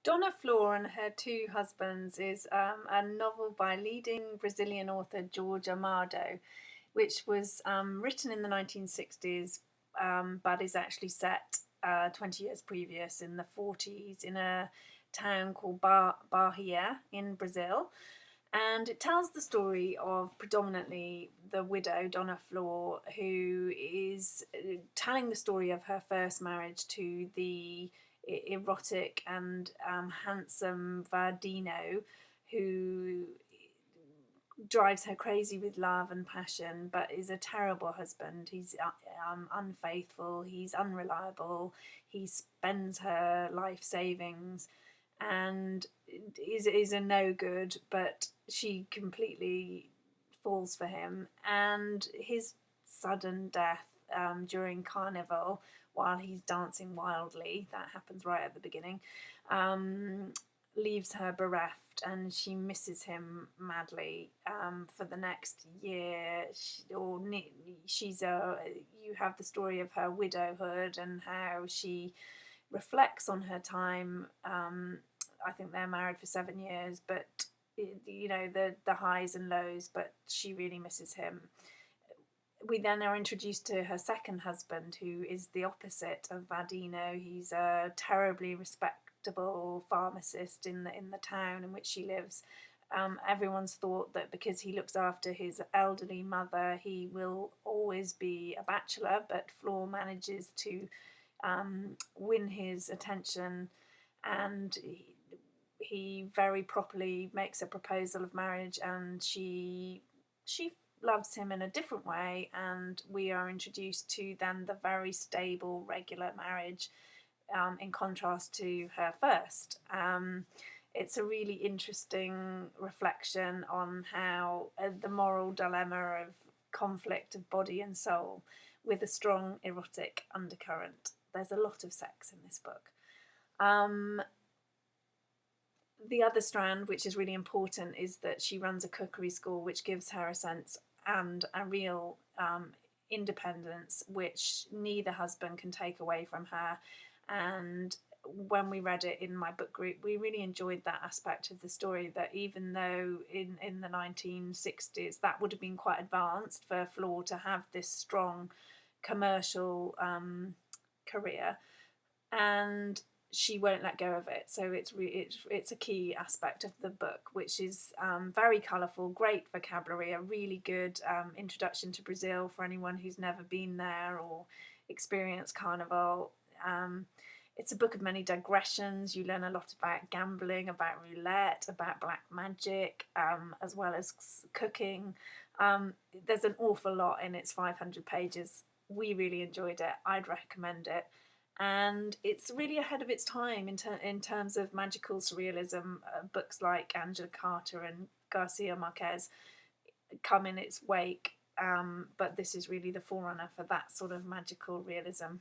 Dona, Flor and Her Two Husbands is a novel by leading Brazilian author Jorge Amado, which was written in the 1960s, but is actually set 20 years previous in the 40s in a town called Bahia in Brazil. And it tells the story of predominantly the widow, Dona Flor, who is telling the story of her first marriage to the erotic and handsome Verdino, who drives her crazy with love and passion, but is a terrible husband. He's unfaithful, he's unreliable, he spends her life savings and is a no good, but she completely falls for him. And his sudden death during Carnival while he's dancing wildly, that happens right at the beginning, leaves her bereft, and she misses him madly for the next year. You have the story of her widowhood and how she reflects on her time. I think they're married for 7 years, but the highs and lows. But she really misses him. We then are introduced to her second husband, who is the opposite of Vadino. He's a terribly respectable pharmacist in the town in which she lives. Everyone's thought that because he looks after his elderly mother, he will always be a bachelor, but Flor manages to win his attention, and he very properly makes a proposal of marriage, and she loves him in a different way, and we are introduced to then the very stable regular marriage, in contrast to her first. It's a really interesting reflection on how the moral dilemma of conflict of body and soul with a strong erotic undercurrent. There's a lot of sex in this book. The other strand, which is really important, is that she runs a cookery school, which gives her a sense and a real independence, which neither husband can take away from her. And when we read it in my book group, we really enjoyed that aspect of the story, that even though in the 1960s that would have been quite advanced for Flor to have this strong commercial career, and she won't let go of it. So it's a key aspect of the book, which is very colourful, great vocabulary, a really good introduction to Brazil for anyone who's never been there or experienced Carnival. It's a book of many digressions. You learn a lot about gambling, about roulette, about black magic, as well as cooking. There's an awful lot in its 500 pages. We really enjoyed it. I'd recommend it. And it's really ahead of its time in terms of magical surrealism. Books like Angela Carter and Garcia Marquez come in its wake, but this is really the forerunner for that sort of magical realism.